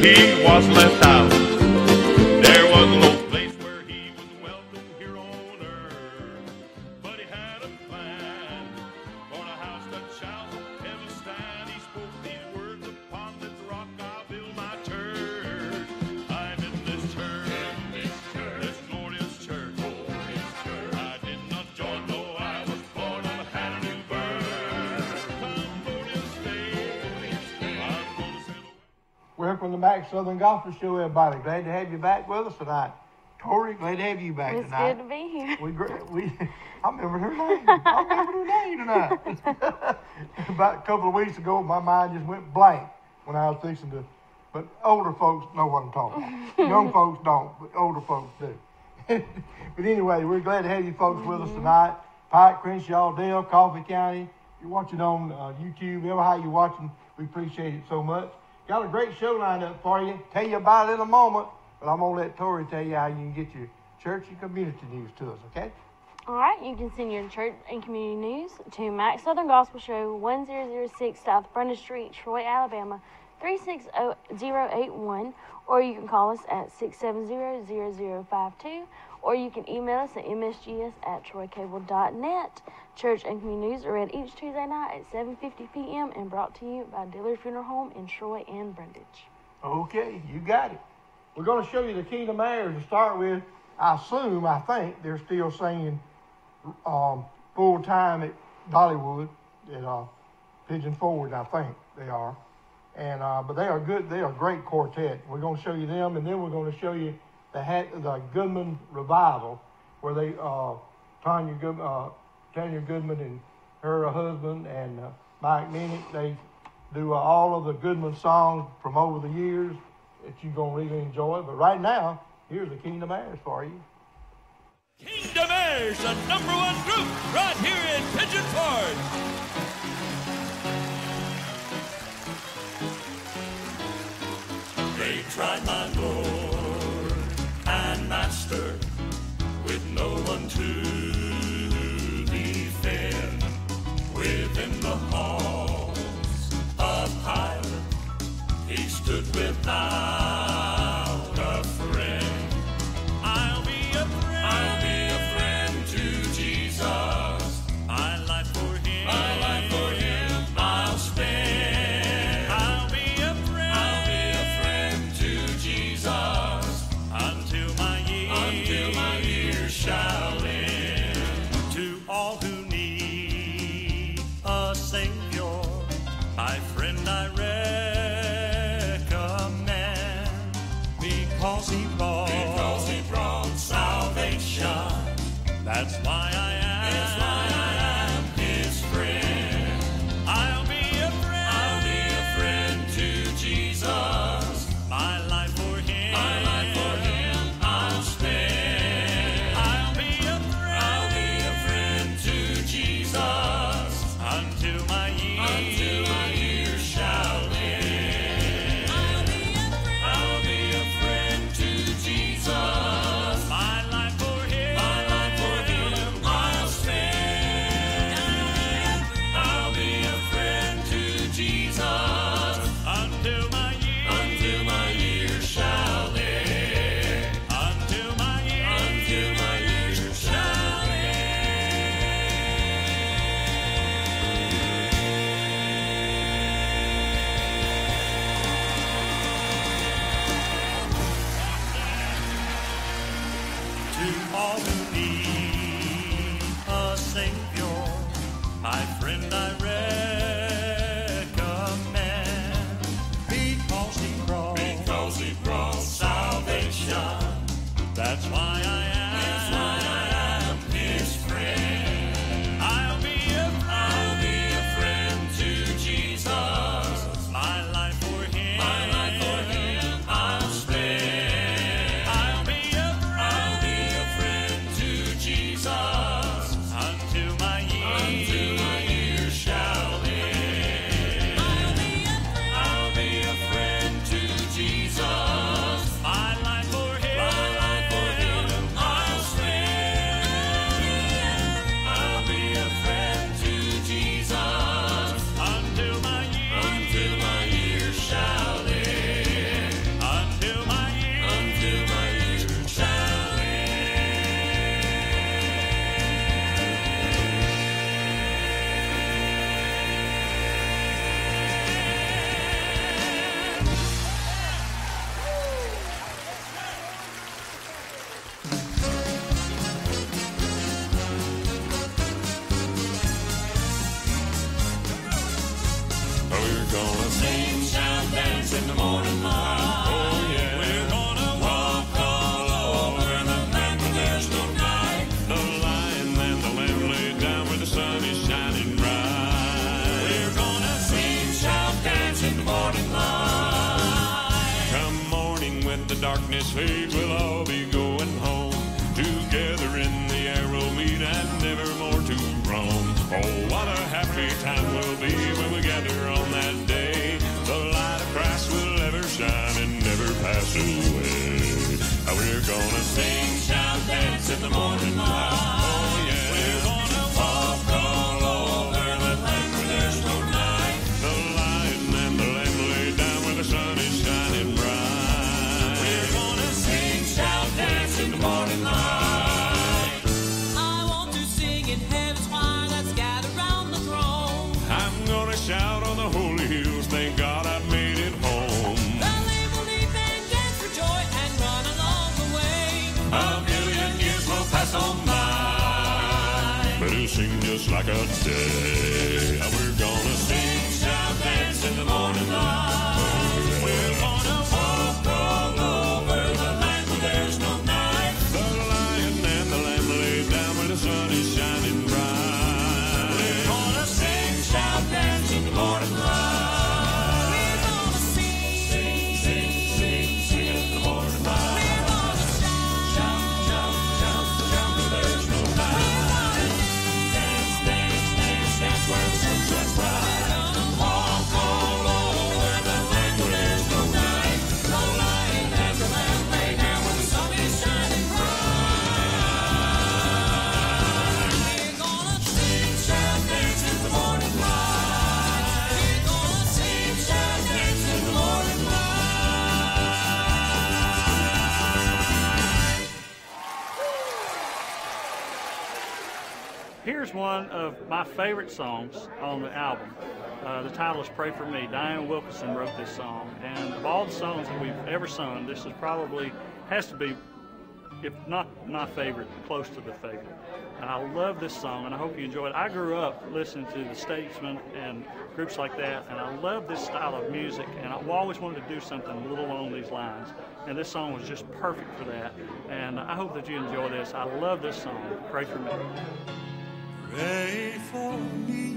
he was left out. There was no place where he was welcome here on earth, but he had a plan for a house that shall ever stand. He spoke these words, upon this rock I'll build my church. I'm in this church, this glorious church. I did not join, though I was born, I had a new birth. Come, glorious day, I'm gonna sail away. Welcome to Mac Southern Gospel Show, everybody. Glad to have you back with us tonight. Tori, glad to have you back tonight. It's good to be here. I remember her name. I remember her name tonight. About a couple of weeks ago, my mind just went blank when I was fixing to. But older folks know what I'm talking about. Young folks don't, but older folks do. But anyway, we're glad to have you folks with us tonight. Pike, Crenshaw, Dale, Coffee County. You're watching on YouTube. Ever how you're watching, we appreciate it so much. Got a great show lined up for you. Tell you about it in a moment. But I'm going to let Tori tell you how you can get your church and community news to us, okay? All right, you can send your church and community news to Mac Southern Gospel Show, 1006 South Brenda Street, Troy, Alabama, 36081, or you can call us at 670-0052, or you can email us at msgs@troycable.net. Church and community news are read each Tuesday night at 7:50 p.m. and brought to you by Dillard Funeral Home in Troy and Brundage. Okay, you got it. We're going to show you the Kingdom Airs to start with. I think they're still singing full time at Dollywood at Pigeon Forward. I think they are, and but they are good. They are a great quartet. We're going to show you them, and then we're going to show you the Goodman Revival, where they Tanya Goodman and her husband and Mike Minnick, they do all of the Goodman songs from over the years that you're going to really enjoy. But right now, here's the Kingdom Airs for you. Kingdom Airs, the #1 group right here in Pigeon Forge. They tried my Lord and Master with no one to defend. Within the halls of Pilate, he stood without a friend. I'll be a friend to Jesus. My life for him, I'll spend. I'll be a friend to Jesus. gonna sing, shout, dance in the morning light. Oh yeah, we're gonna walk all over the land where there's no night. The lion and the lamb lay down where the sun is shining bright. We're gonna sing, shout, dance in the morning light. Come morning when the darkness fades, we'll all be going home. Together in the arrow meet and never more to roam. Oh, what a happy time we'll be when we gather on that day. The light of Christ will ever shine and never pass away. We're gonna sing, shout, dance in the morning light. Oh yeah, we're gonna walk all over the land where there's no night. The lion and the lamb lay down where the sun is shining bright. We're gonna sing, shout, dance in the morning light. Shout on the holy hills, thank God I've made it home. The lame will leap and dance for joy and run along the way. A million years will pass on by, but it'll seem just like a day. We're gonna sing, shout, dance in the morning light. We're gonna walk all over the land where there's no night. The lion and the lamb lay down where the sun is shining bright. We're gonna sing, shout, dance in the morning light. We're gonna sing, sing, sing, sing in the morning light. We're gonna shout, shout, shout, shout where there's no night. Dance, dance, dance, dance where the sun shines bright. Walk all over the land where there's no night. The lion and the lamb lay down where the sun is shining bright. We're gonna sing, shout, dance in the morning light. Here's one of my favorite songs on the album. The title is Pray For Me. Diane Wilkerson wrote this song, and of all the songs that we've ever sung, this is probably, has to be, if not my favorite, close to the favorite. And I love this song, and I hope you enjoy it. I grew up listening to the Statesmen and groups like that, and I love this style of music, and I've always wanted to do something a little along these lines, and this song was just perfect for that. And I hope that you enjoy this. I love this song, Pray For Me. Pray for me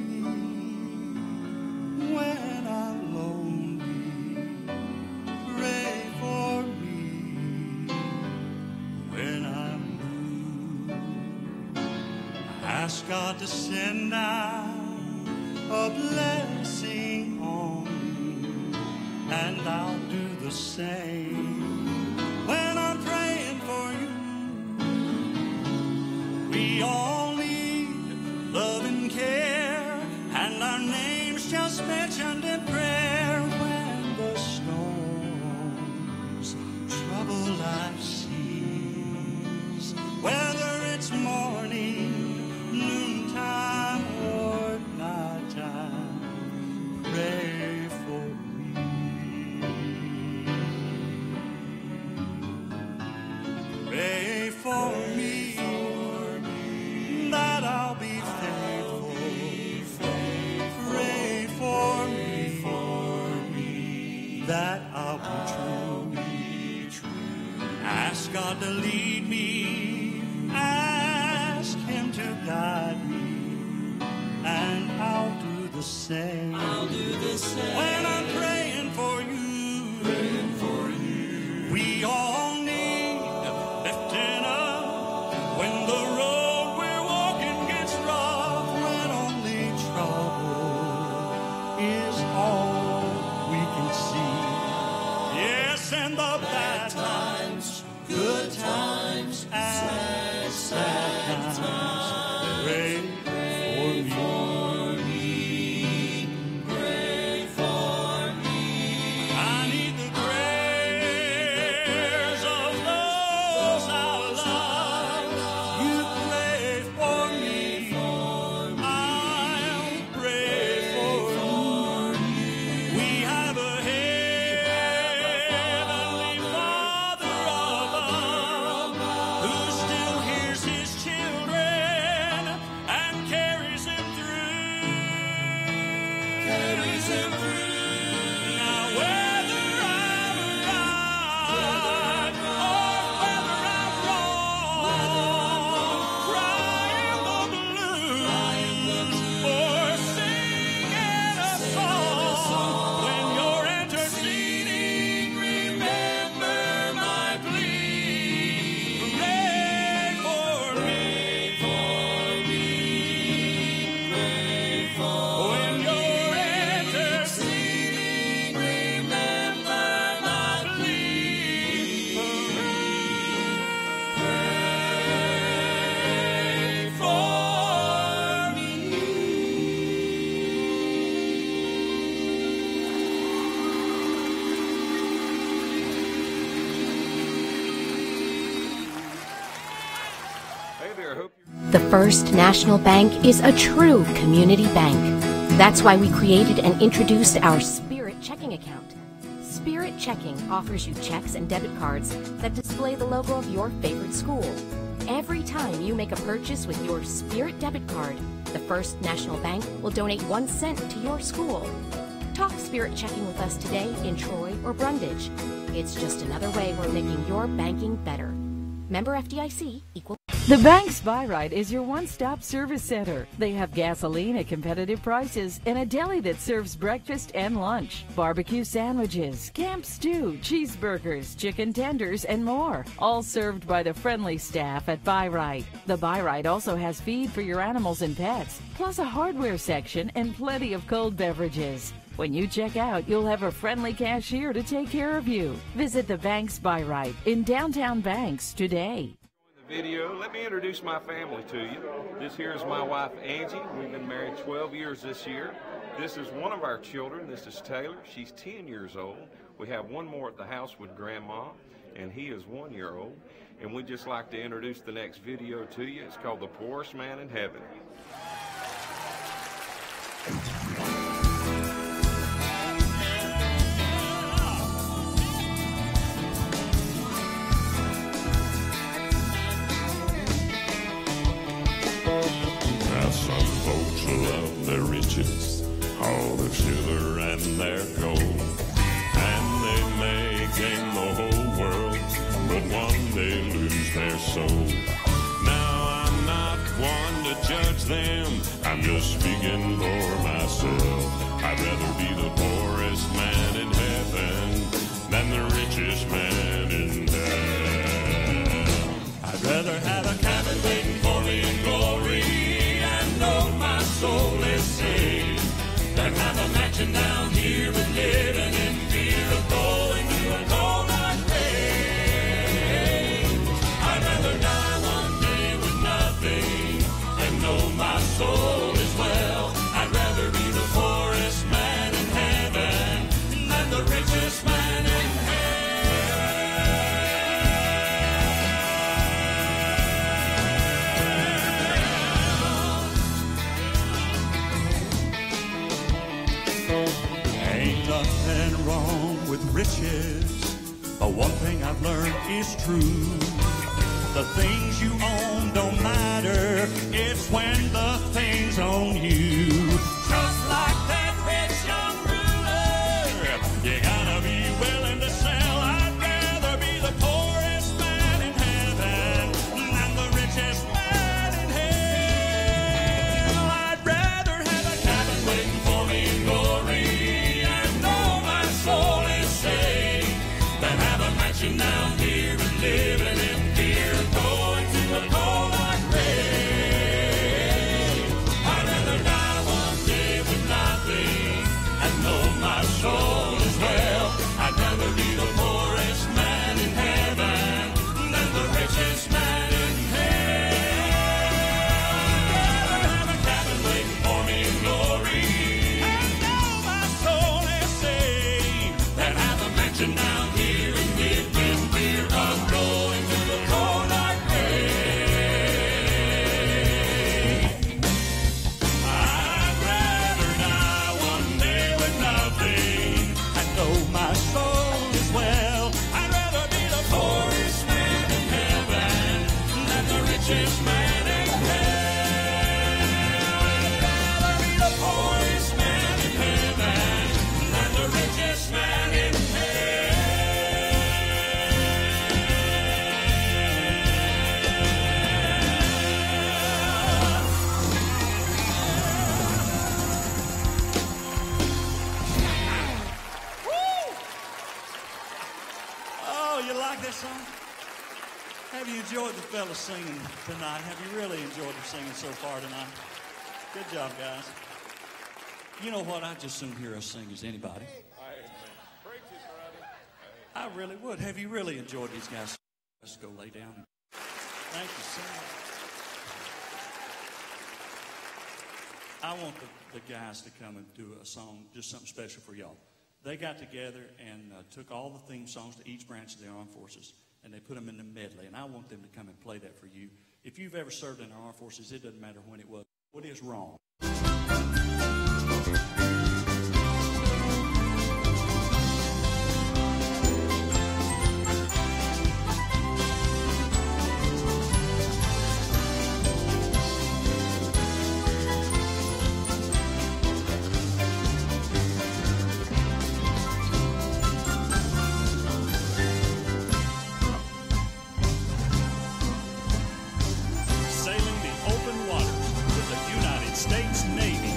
when I'm lonely. Pray for me when I'm blue. Ask God to send down a blessing on me, and I'll do the same when I'm praying for you. We all love and care, and our names just mentioned in prayer when the storms trouble life's seas. Whether it's morning, noontime, or nighttime, pray for me. Pray for me that I'll be that I'll be true. Ask God to lead me, ask Him to guide me, and I'll do the same. When I'm praying for you. We all need lifting up when the road we're walking gets rough, when only trouble is all we can see. Yes, and the bad times, good times, and sad times. Pray for me. Pray for me. I need the prayers of those I love. You pray for me. I'll pray for you. We have a heavenly Father above who still hears His children and carries them through. The First National Bank is a true community bank. That's why we created and introduced our Spirit Checking account. Spirit Checking offers you checks and debit cards that display the logo of your favorite school. Every time you make a purchase with your Spirit debit card, the First National Bank will donate 1 cent to your school. Talk Spirit Checking with us today in Troy or Brundage. It's just another way we're making your banking better. Member FDIC, equal. The Bank's Buy Right is your one-stop service center. They have gasoline at competitive prices and a deli that serves breakfast and lunch, barbecue sandwiches, camp stew, cheeseburgers, chicken tenders, and more, all served by the friendly staff at Buy Right. The Buy Right also has feed for your animals and pets, plus a hardware section and plenty of cold beverages. When you check out, you'll have a friendly cashier to take care of you. Visit the Bank's Buy Right in downtown Banks today. Video. Let me introduce my family to you. This here is my wife Angie. We've been married 12 years this year. This is one of our children. This is Taylor. She's 10 years old. We have one more at the house with Grandma, and he is 1 year old. And we'd just like to introduce the next video to you. It's called The Poorest Man in Heaven. Some folks love their riches, all their silver and their gold, and they may gain the whole world, but one day lose their soul. Now I'm not one to judge them, I'm just speaking for myself. I'd rather be the poorest man in heaven than the richest man in hell. I'd rather have a cabin waiting for me in glory, my soul is saved, than have a mansion down here and living in fear of going to a cold hard grave. I'd rather die one day with nothing and know my soul is well. I'd rather be the poorest man in heaven than the richest man in hell. Nothing wrong with riches, but one thing I've learned is true. The things you own don't matter, it's when the things own you. Just like that rich young ruler, you gotta be willing to sell. I'd rather be the poorest man in heaven than the richest man in hell. I'd rather have a cabin waiting for me in glory, soul is saved, than have a mansion down here and living in fear of going to a cold hard grave. I'd rather die one day with nothing and know my soul is well. I'd rather be the poorest man in heaven than the richest man in hell. I'd rather have a cabin waiting for me in glory and know my soul is saved, than have a mansion down here and live in fear of going to the cold hard grave. I'd rather die one day with nothing and know my soul is well. I'd rather be the poorest man in heaven than the richest man in hell. I'd rather be the poorest man in heaven than the richest man in hell. Oh, you like that song? Have you enjoyed the fellas singing tonight? Have you really enjoyed them singing so far tonight? Good job, guys. You know what? I'd just soon hear us sing as anybody. I really would. Have you really enjoyed these guys? Let's go lay down. Thank you so much. I want the guys to come and do a song, just something special for y'all. They got together and took all the theme songs to each branch of the armed forces, and they put them in the medley. And I want them to come and play that for you If you've ever served in our armed forces, it doesn't matter when it was. What is wrong? Sailing the open waters with the United States Navy.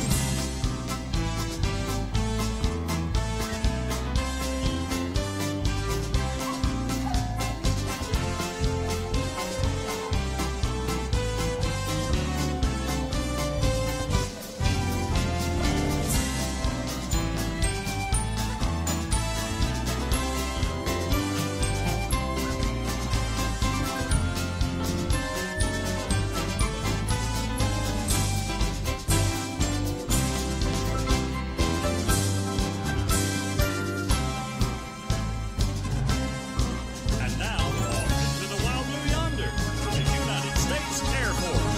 And now, off into the wild blue yonder, the United States Air Force.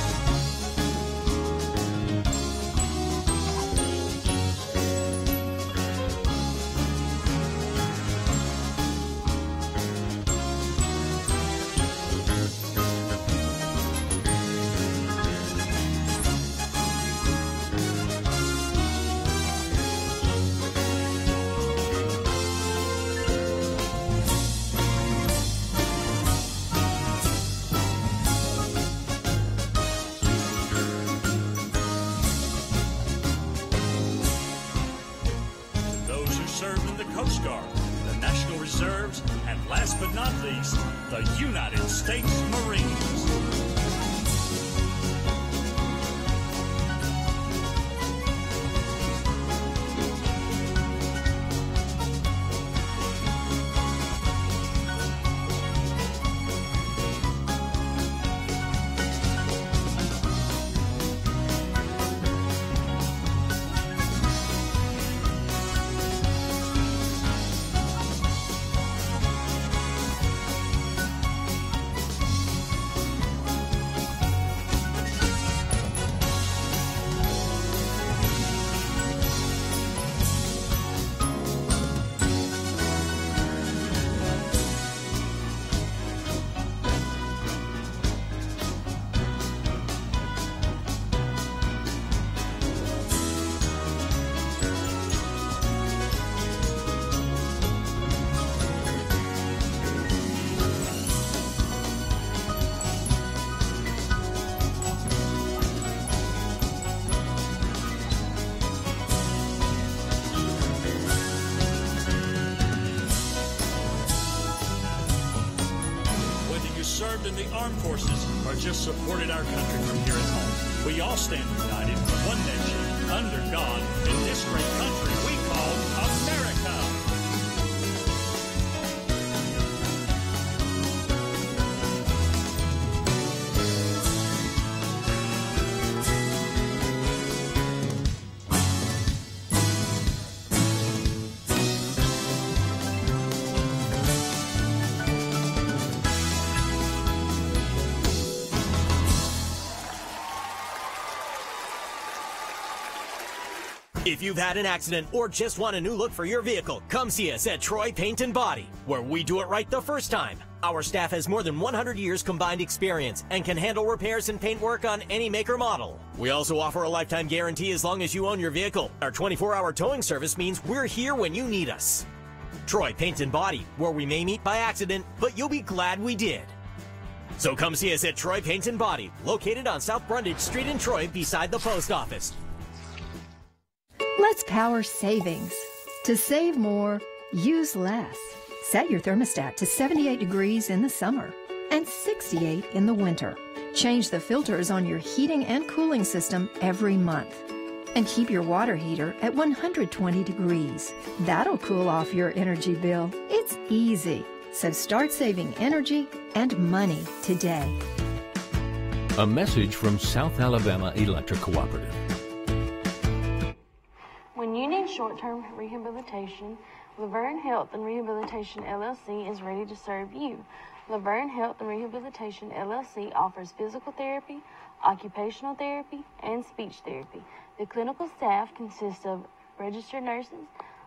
Those who served in the Coast Guard, the National Reserves, and last but not least, the United States Marines. Whether you served in the armed forces or just supported our country from here at home, we all stand united, one nation, under God, in this great country we call America. If you've had an accident or just want a new look for your vehicle, come see us at Troy Paint and Body, where we do it right the first time. Our staff has more than 100 years combined experience and can handle repairs and paint work on any make or model. We also offer a lifetime guarantee as long as you own your vehicle. Our 24-hour towing service means we're here when you need us. Troy Paint and Body, where we may meet by accident, but you'll be glad we did. So come see us at Troy Paint and Body, located on South Brundage Street in Troy beside the post office. Let's power savings. To save more, use less. Set your thermostat to 78 degrees in the summer and 68 in the winter. Change the filters on your heating and cooling system every month. And keep your water heater at 120 degrees. That'll cool off your energy bill. It's easy. So start saving energy and money today. A message from South Alabama Electric Cooperative. When you need short-term rehabilitation, Laverne Health and Rehabilitation LLC is ready to serve you. Laverne Health and Rehabilitation LLC offers physical therapy, occupational therapy, and speech therapy. The clinical staff consists of registered nurses,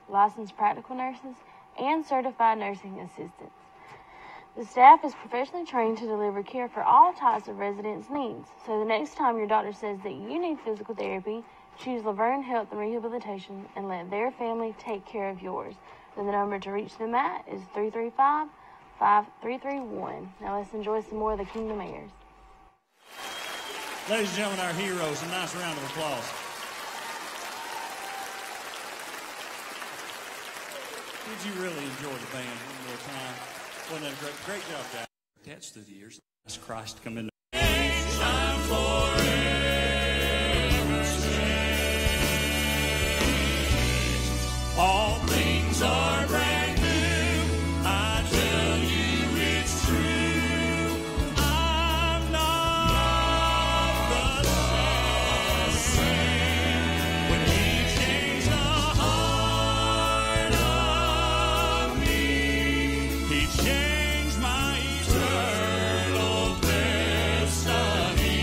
licensed practical nurses, and certified nursing assistants. The staff is professionally trained to deliver care for all types of residents' needs. So the next time your doctor says that you need physical therapy, choose Laverne Health and Rehabilitation and let their family take care of yours. Then the number to reach them at is 335-5331. Now let's enjoy some more of the Kingdom Airs. Ladies and gentlemen, our heroes, a nice round of applause. Did you really enjoy the band one more time? Wasn't that a great job, guys? That's through the years. That's Christ come into time forever changed. All things are brand new. I tell you it's true. I'm not the same. When He changed the heart of me, He changed my eternal destiny.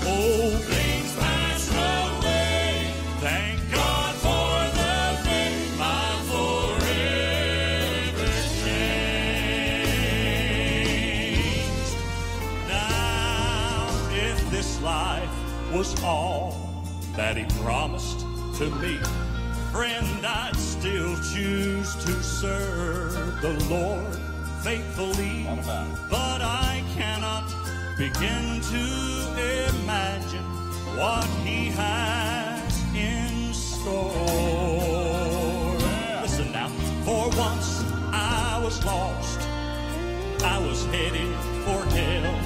Old things passed away. Thank God for the day my forever changed. Now, if this life was all that He promised to me, friend, I'd still choose to serve the Lord faithfully. But I cannot begin to imagine what He has in store. Listen now, for once I was lost, I was headed for hell.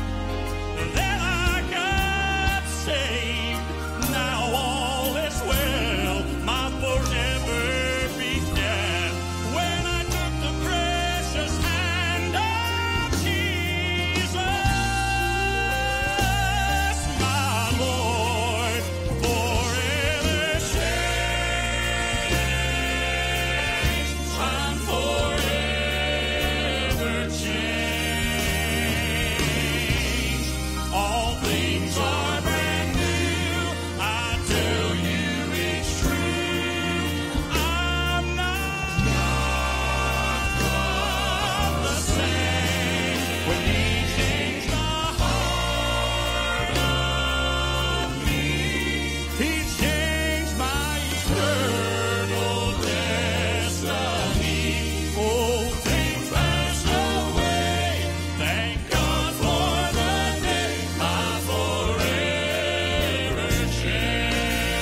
Then I got saved, now all is well. My forever began when I took the precious hand of Jesus, my Lord, forever changed. I'm forever changed. All things are brand new. I tell you it's true. I'm not the same. When He changed the heart of me, He changed my eternal destiny. Old things passed away. Thank God for the day my forever changed.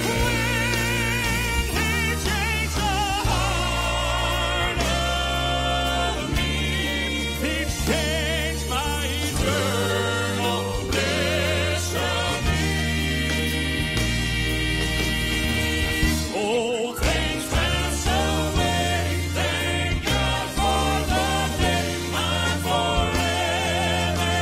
When He changed the heart of me, He changed my eternal destiny. Old things pass away. Thank God for the day my forever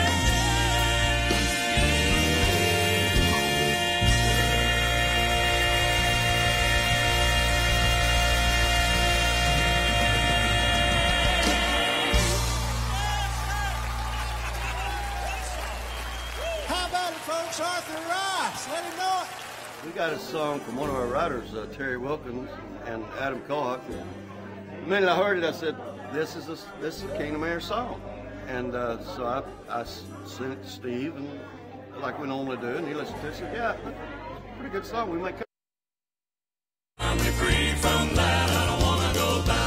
How about it, folks? Arthur Rice. Let him know it. We got a song from one of our writers, Terry Wilkins and Adam Cohart. The minute I heard it, I said, "This is a Kingdom Air song," and so I sent it to Steve, and like we normally do, and he listened to it. He said, "Yeah, it's a pretty good song. We might." I'm free from that. I don't want to go back.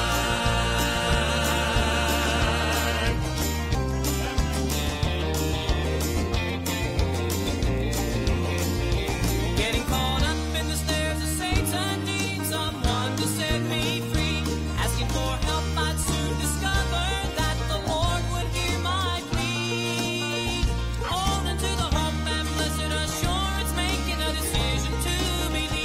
Getting caught up in the snares of Satan, need someone to set me free. Asking for help, I'd soon discover that the Lord would hear my plea. Holding to the hope and blessed assurance, making a decision to believe.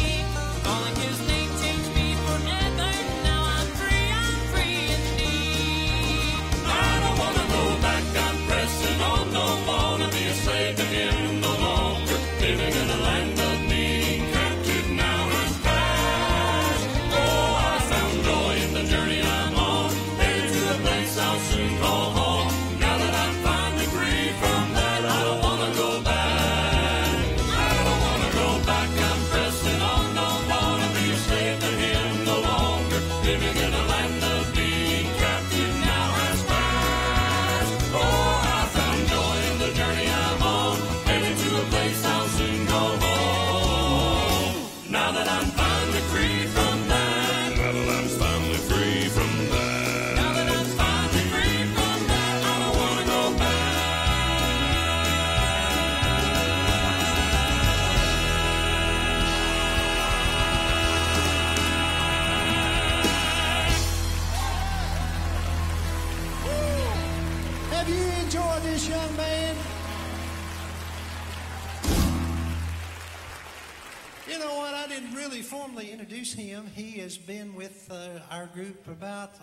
living in a land of being captive now has passed. Oh, I found joy in the journey I'm on, headed to a place I'll soon go home. Now that I'm finally free from that, now that I'm finally free from that, now that I'm finally free from that, I don't want to go back. Have you enjoyed this young man? You know what? I didn't really formally introduce him. He has been with our group for about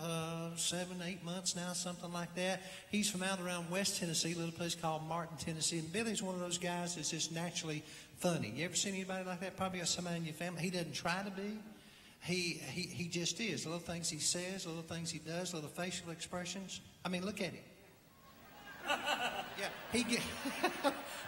7, 8 months now, something like that. He's from out around West Tennessee, a little place called Martin, Tennessee. And Billy's one of those guys that's just naturally funny. You ever seen anybody like that? Probably got somebody in your family. He doesn't try to be. He just is. Little things he says, little things he does, little facial expressions. I mean, look at him. Yeah,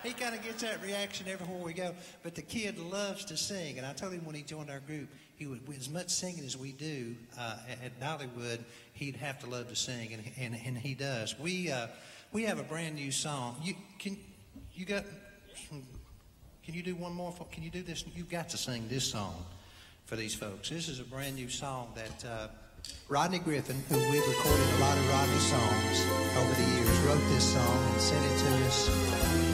he kind of gets that reaction everywhere we go. But the kid loves to sing, and I told him when he joined our group, he would, as much singing as we do at Dollywood, he'd have to love to sing, and he does. We have a brand new song. Can you do one more? Can you do this? You've got to sing this song for these folks. This is a brand new song that Rodney Griffin, who we've recorded a lot of Rodney songs over the years, wrote this song and sent it to us.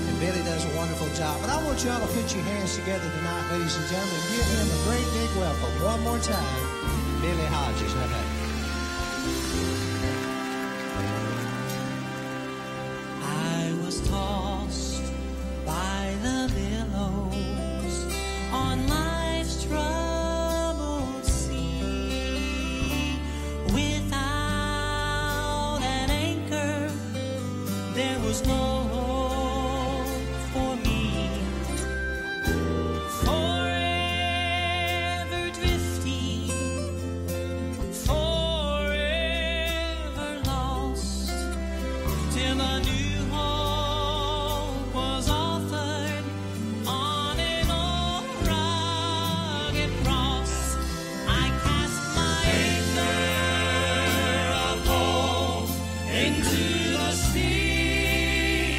And Billy does a wonderful job. But I want y'all to put your hands together tonight, ladies and gentlemen, and give him a great big welcome. One more time, Billy Hodges. How about it? I was tossed by the billows on life's troubled sea. Without an anchor, there was no hope for me. Forever drifting, forever lost, till a new hope was offered on an old rugged cross. I cast my anchor of hope into the sea.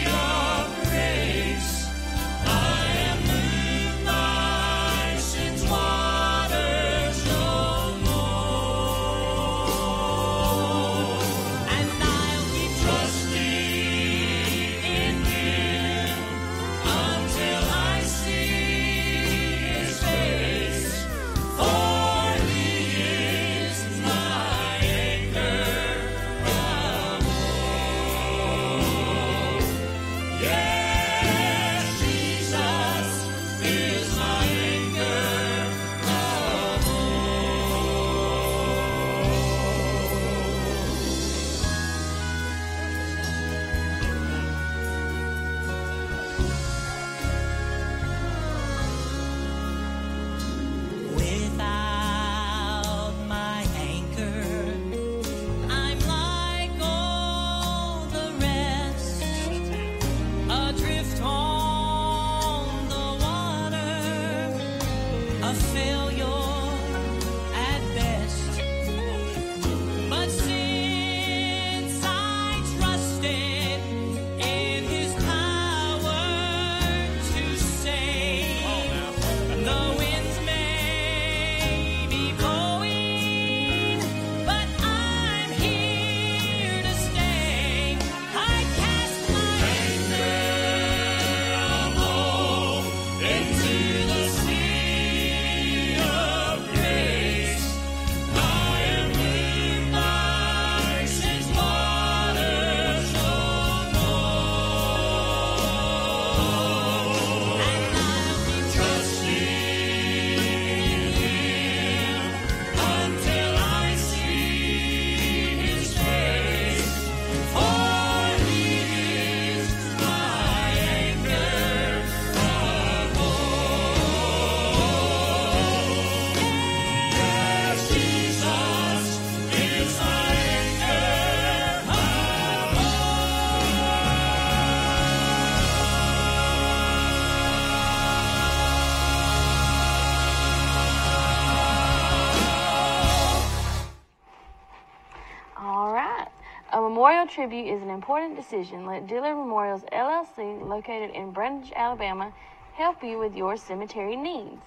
Memorial tribute is an important decision. Let Dillard Memorials LLC, located in Brundage, Alabama, help you with your cemetery needs.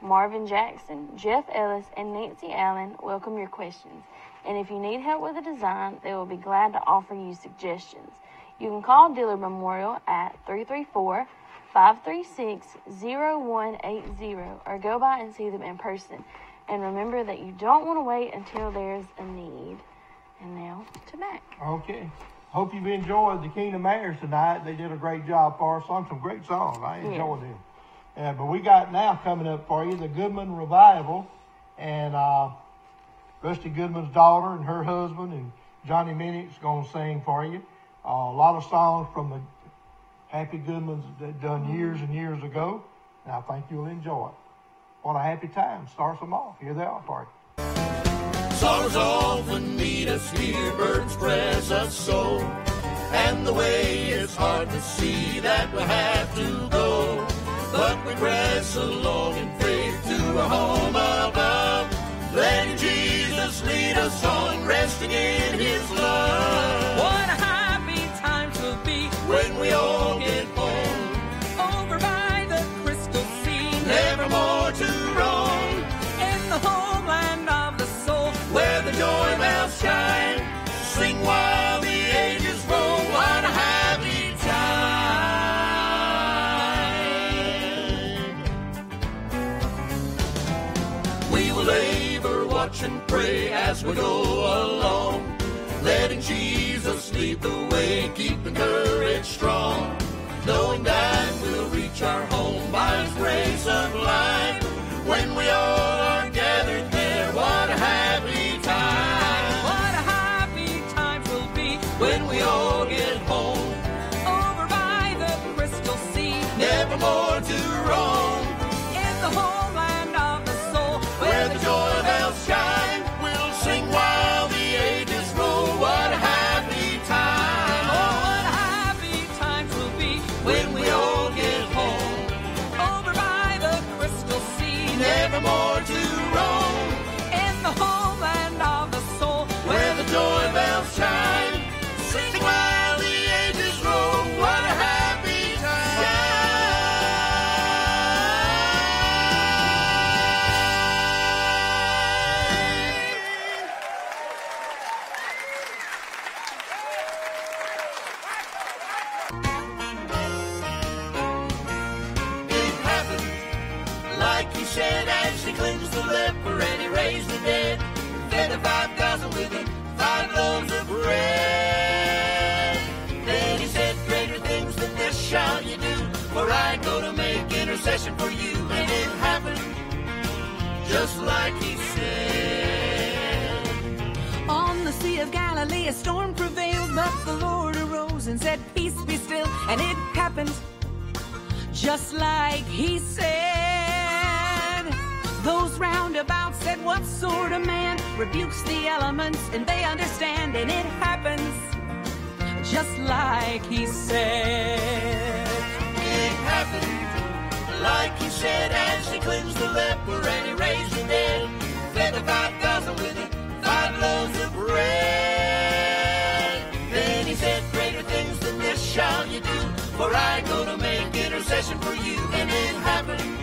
Marvin Jackson, Jeff Ellis, and Nancy Allen welcome your questions. And if you need help with a design, they will be glad to offer you suggestions. You can call Dillard Memorial at 334-536-0180 or go by and see them in person. And remember that you don't want to wait until there's a need. And now to Mac. Okay. Hope you've enjoyed the Kingdom Heirs tonight. They did a great job for us. Sung some great songs. I enjoyed them. But we got now coming up for you the Goodman Revival. And Rusty Goodman's daughter and her husband and Johnny Minnick's going to sing for you. A lot of songs from the Happy Goodmans that done years and years ago. And I think you'll enjoy it. What a happy time. Starts them off. Here they are for you. Sorrows often meet us here, burdens press us so, and the way it's hard to see that we have to go, but we press along in faith to a home above, letting Jesus lead us on, resting in His love. What a happy time to be when we all get home, over by the crystal sea, never more to roam, in the homeland of the soul, where the joy bells shine, sing while the ages roll. What a happy time. We will labor, watch and pray as we go along, letting Jesus lead the way, keeping courage strong, knowing that we'll reach our home by His grace of life, when we all are gathered there. What a happy time. What a happy time will be when we all get home, over by the crystal sea, never more to roam, in the homeland of the soul, where the joy bells shine, we'll sing while the ages roll. What a happy time. Oh, what a happy time will be when we all get home, over by the crystal sea, never more to roam, in the homeland of the soul, where the joy bells shine, sing while the ages roll. What a happy time. It happened like He said, as He cleansed the leper and He raised the dead, fed the 5,000 with the 5 loaves of bread. Then He said, greater things than this shall you do, for I go to make intercession for you. And it happened just like He said. On the Sea of Galilee a storm prevailed, but the Lord arose and said, peace be still. And it happened just like He said. Those roundabouts said, what sort of man rebukes the elements and they understand? And it happens just like He said. It happened like He said, as He cleansed the leper and He raised the dead, fed the 5,000 with the 5 loaves of bread. Then He said, greater things than this shall you do, for I go to make intercession for you. And it happened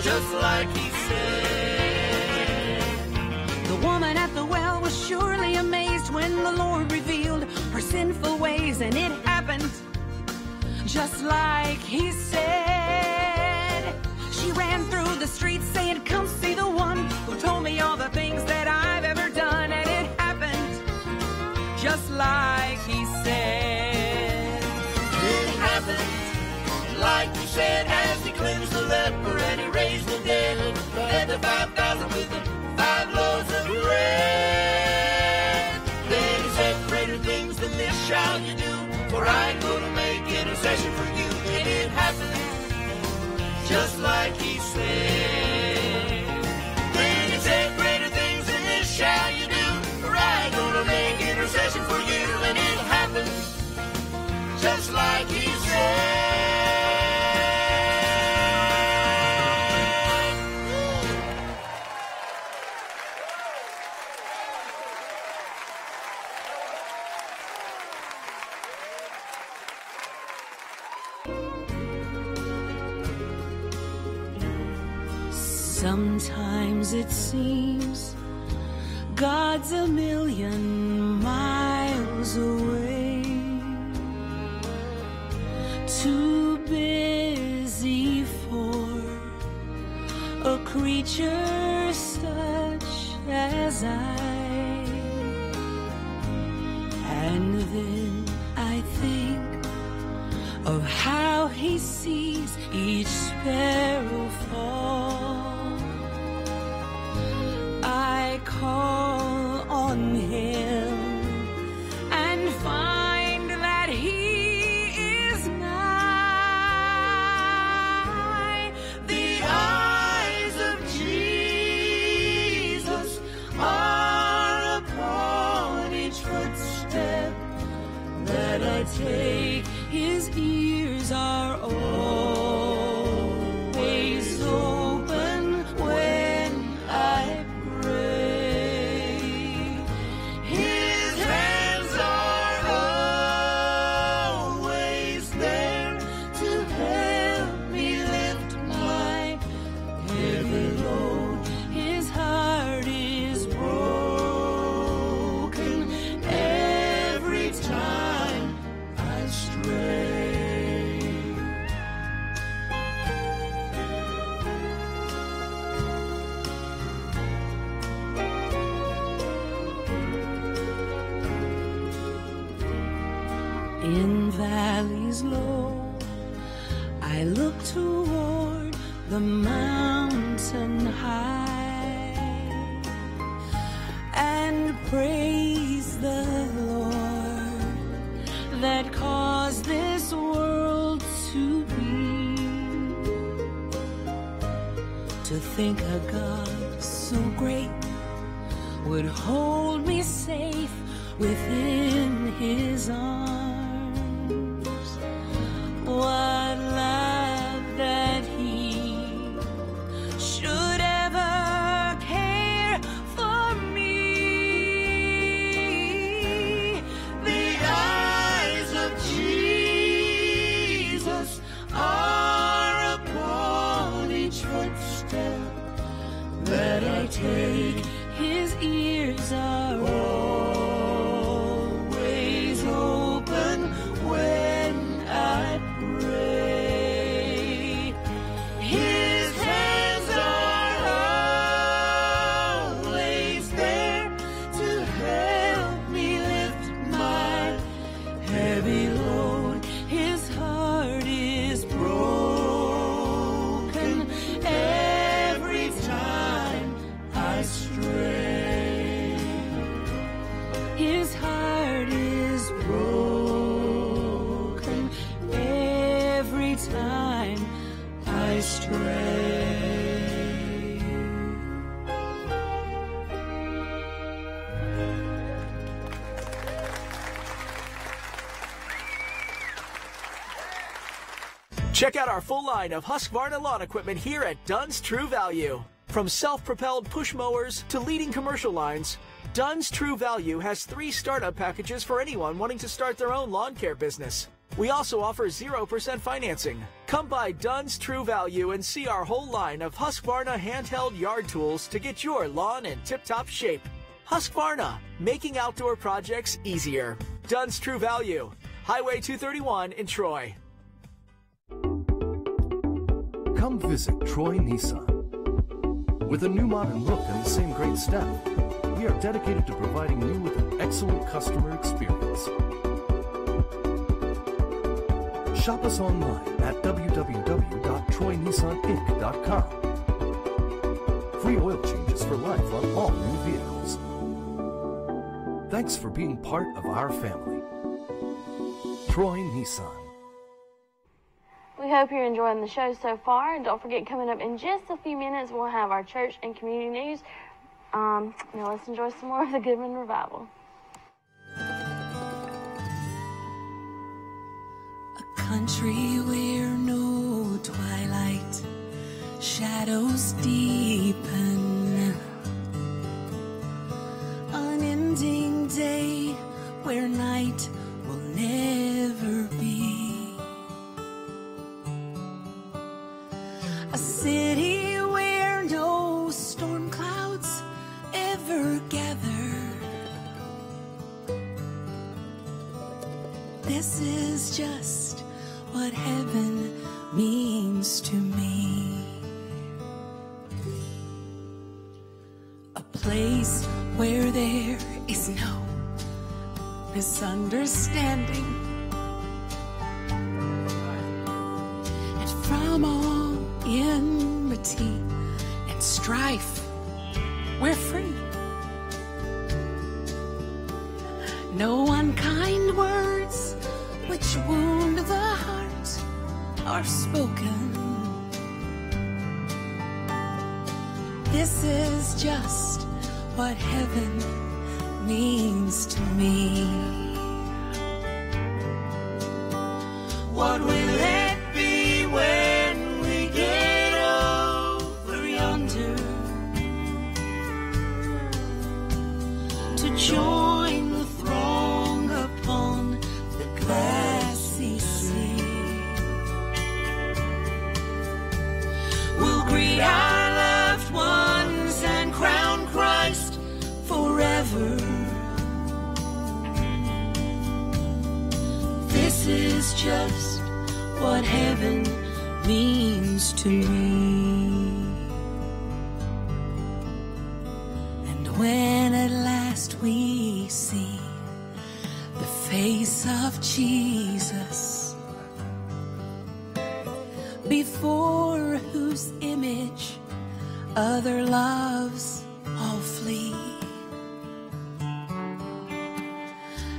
just like He said. The woman at the well was surely amazed when the Lord revealed her sinful ways, and it happened just like He said. She ran through the streets saying, come see the one who told me all the things that I've ever done, and it happened just like He said. It happened like He said, as He cleansed the leper and He raised the dead, fed the 5,000 with the 5 loaves of bread. Then He said, greater things than this shall you do, for I go to make intercession for you. And it happened just like He said. Then He said, greater things than this shall you do, for I go to make intercession for you. And it happened just like He said. Sometimes it seems God's a million miles away, too busy for a creature such as I. And then I think of how he sees each sparrow fall. I call on him and find that he is nigh. The eyes of Jesus are upon each footstep that I take. His ears are always open when I pray. His hands are always there to help me lift my heavy load. His heart is broken every time I stray. In valleys low, I look toward the mountain high and praise the Lord that caused this world to be. To think a God so great would hold me safe within his arms. What love that he should ever care for me. The eyes of Jesus are upon each footstep that I take. His ears are always open when I pray. His hands are always there to help me lift my heavy load. His heart is broken every time I stray. His heart is broken every time I stray. Check out our full line of Husqvarna lawn equipment here at Dunn's True Value. From self-propelled push mowers to leading commercial lines, Dunn's True Value has 3 startup packages for anyone wanting to start their own lawn care business. We also offer 0% financing. Come by Dunn's True Value and see our whole line of Husqvarna handheld yard tools to get your lawn in tip-top shape. Husqvarna, making outdoor projects easier. Dunn's True Value, Highway 231 in Troy. Come visit Troy Nissan. With a new modern look and the same great staff, we are dedicated to providing you with an excellent customer experience. Shop us online at www.troynissaninc.com. Free oil changes for life on all new vehicles. Thanks for being part of our family. Troy Nissan. We hope you're enjoying the show so far. And don't forget, coming up in just a few minutes, we'll have our church and community news. Now let's enjoy some more of the Goodman Revival. A country where no twilight shadows deepen. Unending day where night will never be. A city where no gathered. This is just what heaven means to me. A place where there is no misunderstanding, and from all enmity and strife we're free. No unkind words which wound the heart are spoken. This is just what heaven means to me. What will it be when we get over yonder to join the throng upon the glassy sea? We'll greet our loved ones and crown Christ forever. This is just what heaven means to me. And when at last we see the face of Jesus, before whose image other loves all flee,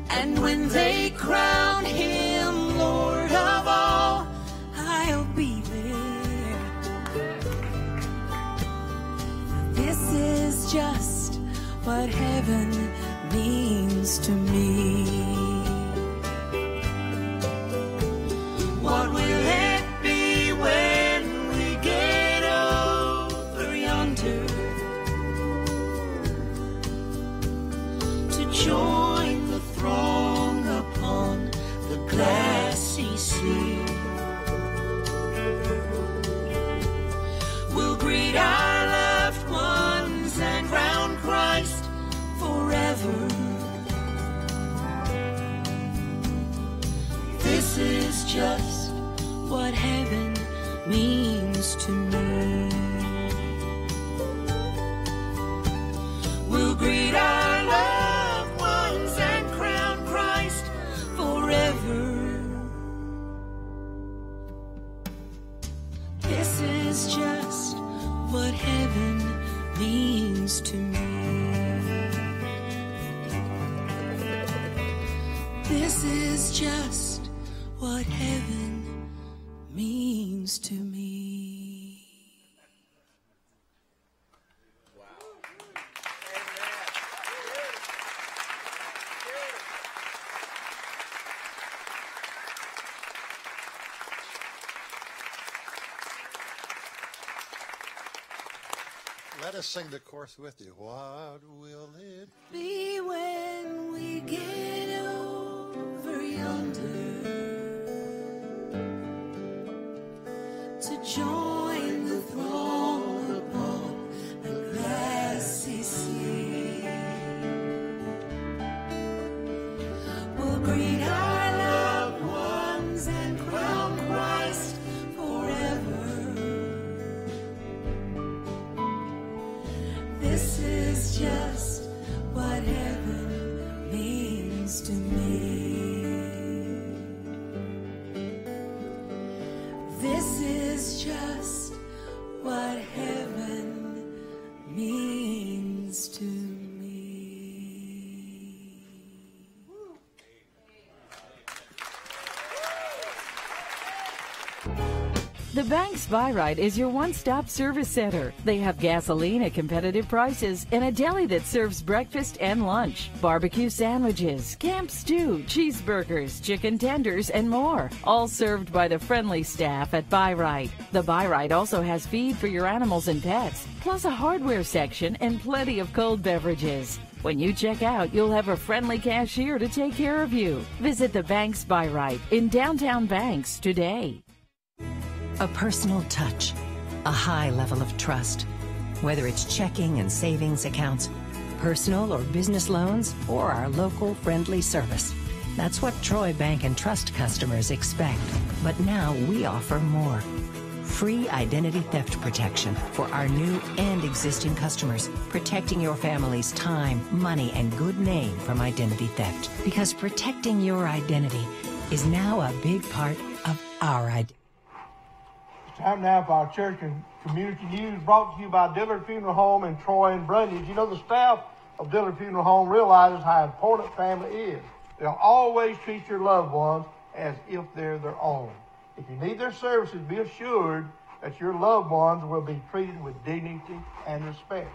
and when they crown him Lord of all, I'll be there. This is just what heaven means to me. What will it be when we get over yonder to join the throng upon the glassy sea? We'll greet our loved ones and crown Christ forever. This is just what heaven means to me. We'll greet our loved ones and crown Christ forever. This is just what heaven means to me. This is just what heaven means to me. Let us sing the chorus with you. What will it Be when we get over yonder to join the throng upon the glassy sea? We'll greet our loved ones and crown Christ forever. This is just what heaven means to me. This is just what heaven means to me. The Banks Buy Right is your one-stop service center. They have gasoline at competitive prices and a deli that serves breakfast and lunch, barbecue sandwiches, camp stew, cheeseburgers, chicken tenders, and more, all served by the friendly staff at Buy Right. The Buy Right also has feed for your animals and pets, plus a hardware section and plenty of cold beverages. When you check out, you'll have a friendly cashier to take care of you. Visit the Banks Buy Right in downtown Banks today. A personal touch, a high level of trust. Whether it's checking and savings accounts, personal or business loans, or our local friendly service. That's what Troy Bank and Trust customers expect. But now we offer more. Free identity theft protection for our new and existing customers, protecting your family's time, money, and good name from identity theft. Because protecting your identity is now a big part of our identity. It's time now for our church and community news, brought to you by Dillard Funeral Home in Troy and Brundage. You know, the staff of Dillard Funeral Home realizes how important family is. They'll always treat your loved ones as if they're their own. If you need their services, be assured that your loved ones will be treated with dignity and respect.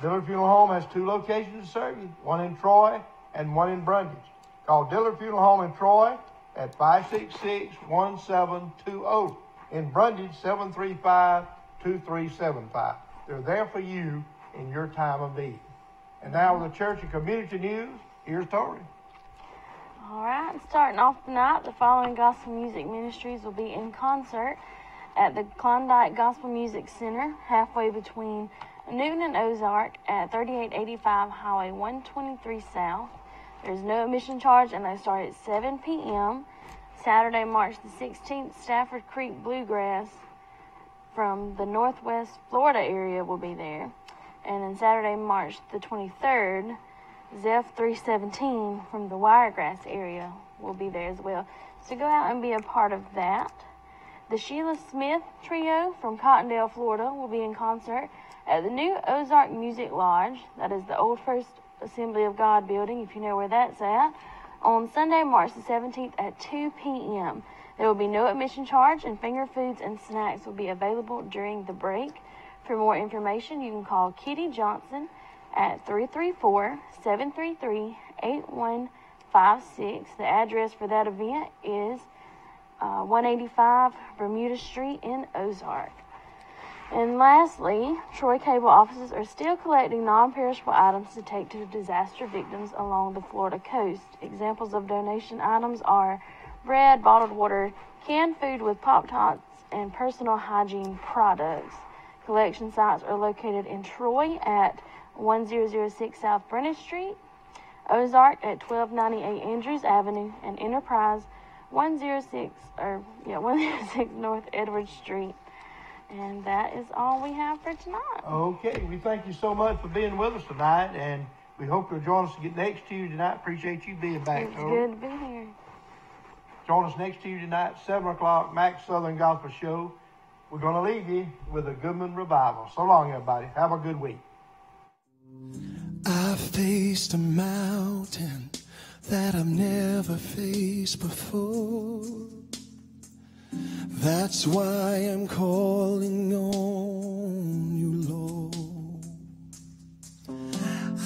Dillard Funeral Home has 2 locations to serve you, one in Troy and one in Brundage. Call Dillard Funeral Home in Troy at 566-1720. In Brundage, 735-2375. They're there for you in your time of need. And now with the church and community news, here's Tori. All right, starting off tonight, the following gospel music ministries will be in concert at the Klondike Gospel Music Center, halfway between Newton and Ozark at 3885 Highway 123 South. There's no admission charge, and they start at 7 p.m. Saturday, March the 16th, Stafford Creek Bluegrass from the Northwest Florida area will be there. And then Saturday, March the 23rd, Zeph 317 from the Wiregrass area will be there as well. So go out and be a part of that. The Sheila Smith Trio from Cottondale, Florida will be in concert at the new Ozark Music Lodge. That is the old First Assembly of God building, if you know where that's at, on Sunday, March the 17th at 2 p.m. There will be no admission charge, and finger foods and snacks will be available during the break. For more information, you can call Kitty Johnson at 334-733-8156. The address for that event is 185 Bermuda Street in Ozark. And lastly, Troy cable offices are still collecting non-perishable items to take to disaster victims along the Florida coast. Examples of donation items are bread, bottled water, canned food with Pop-Tarts, and personal hygiene products. Collection sites are located in Troy at 1006 South Brennan Street, Ozark at 1298 Andrews Avenue, and Enterprise 106 North Edward Street. And that is all we have for tonight. Okay, we thank you so much for being with us tonight, and we hope you'll join us again next Tuesday night. Appreciate you being back. It's good to be here. Join us next Tuesday night, 7 o'clock, Max Southern Gospel Show. We're going to leave you with a Goodman Revival. So long, everybody. Have a good week. I faced a mountain that I've never faced before. That's why I'm calling on you, Lord.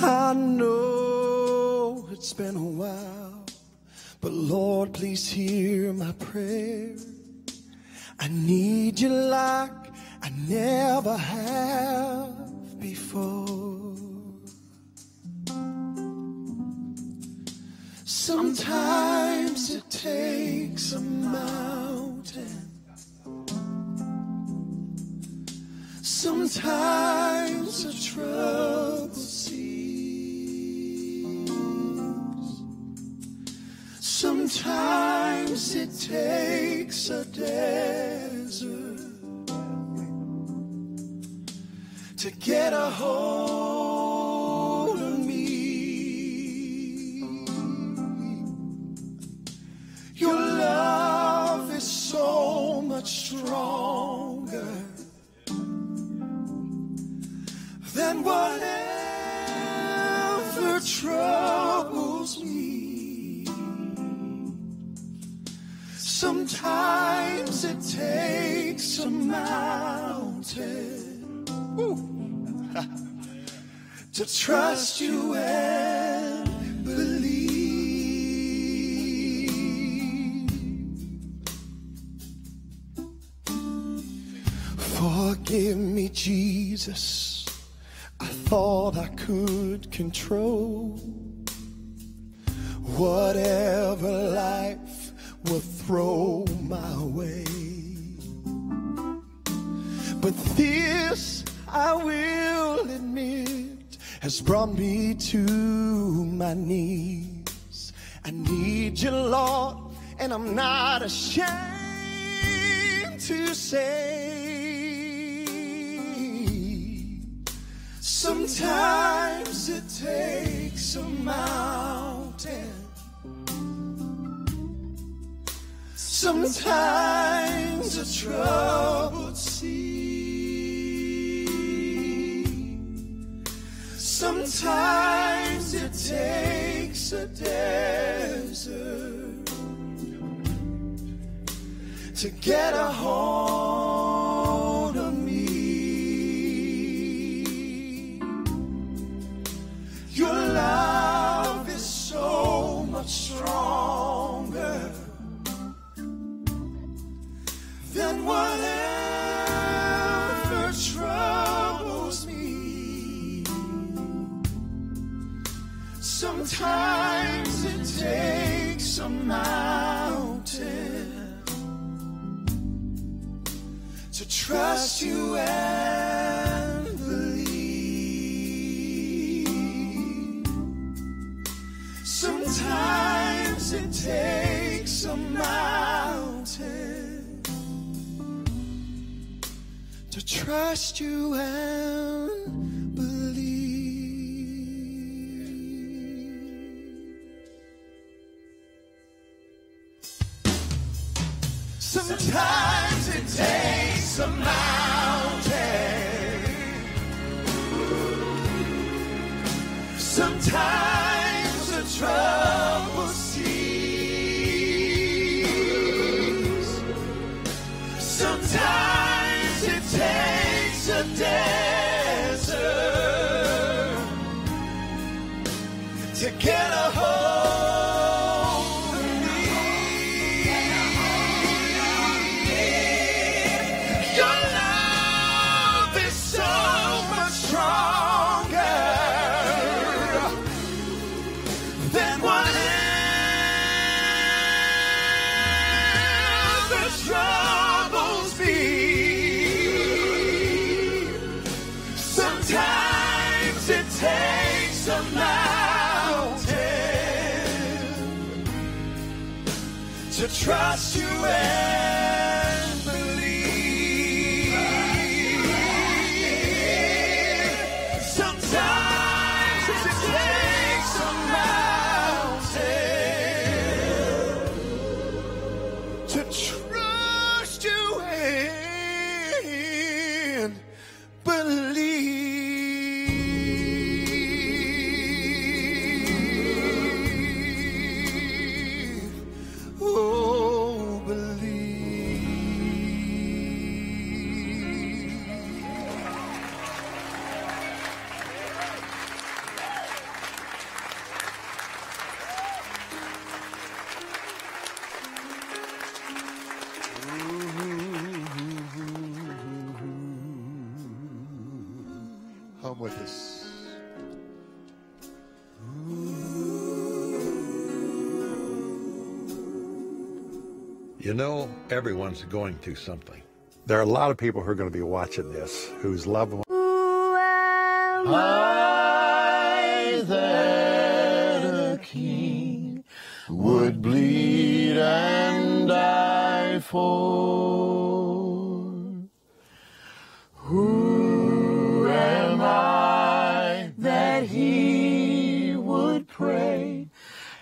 I know it's been a while, but Lord, please hear my prayer. I need you like I never have before. Sometimes it takes a mountain. Sometimes a troubled seas. Sometimes it takes a desert to get a hold of me. Your love is so much stronger than whatever troubles me. Sometimes it takes a mountain to trust you and believe. Forgive me, Jesus, I thought I could control whatever life will throw my way. But this I will admit, has brought me to my knees. I need you, Lord, and I'm not ashamed to say, sometimes it takes a mountain, sometimes a troubled sea, sometimes it takes a desert to get a hold of me. Your love is so much stronger than whatever troubles me. Sometimes it takes a mountain to trust you and believe. Sometimes it takes a mountain to trust you and believe. Sometimes it takes a mountain, sometimes a trouble seas, sometimes it takes a desert to get a hold of me. Your love is so much stronger than whatever troubles me. Sometimes it takes a mountain to trust you and believe. Sometimes it takes a mountain to trust you and believe. Oh, believe. Home with us. You know, everyone's going through something. There are a lot of people who are going to be watching this whose loved ones. I that a king would bleed and die for. Who am I that he would pray,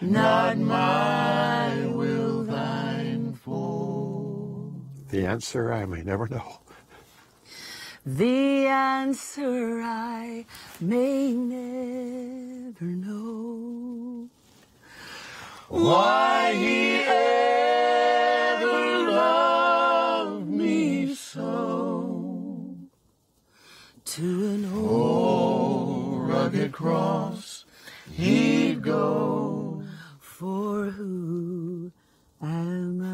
not my will thine for? The answer I may never know. The answer I may never know. Why he ever loved me so. To an old rugged cross he'd go. For who am I?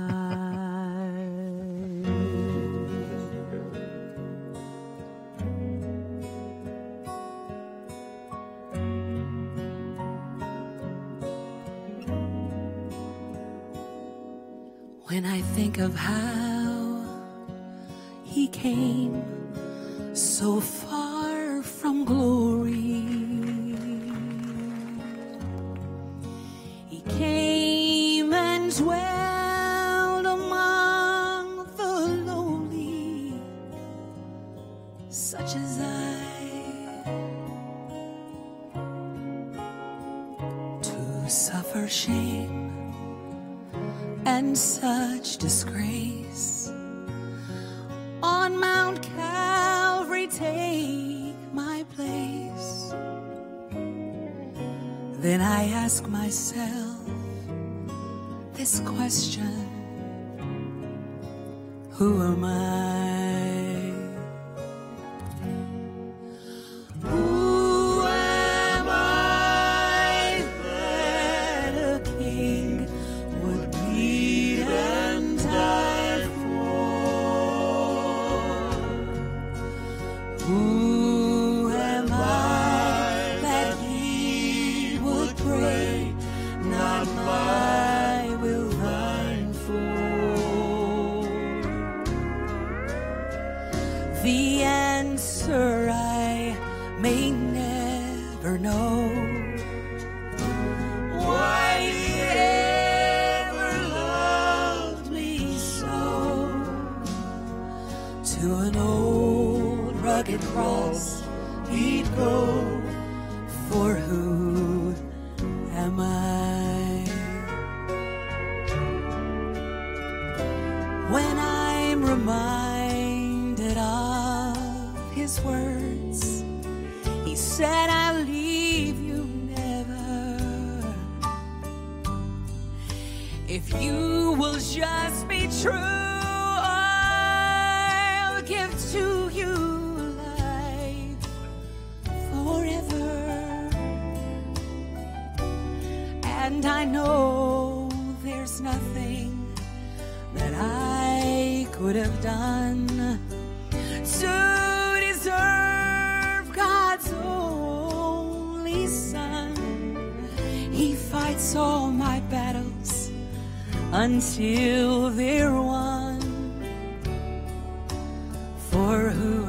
When I think of how he came so far from glory, dwelled among the lowly, such as I, to suffer shame and such disgrace. On Mount Calvary take my place. Then I ask myself this question: who am I? Who am I that a king would bleed and die for? Who am I that he would pray, not my will thine for? The answer I may never know. Why he ever loved me so. To an old rugged cross he'd go. For who am I? When I'm reminded of his words, he said, I'll leave you never. If you will just be true, I'll give to you life forever. And I know there's nothing that I could have done to deserve God's only Son. He fights all my battles until they're won. For who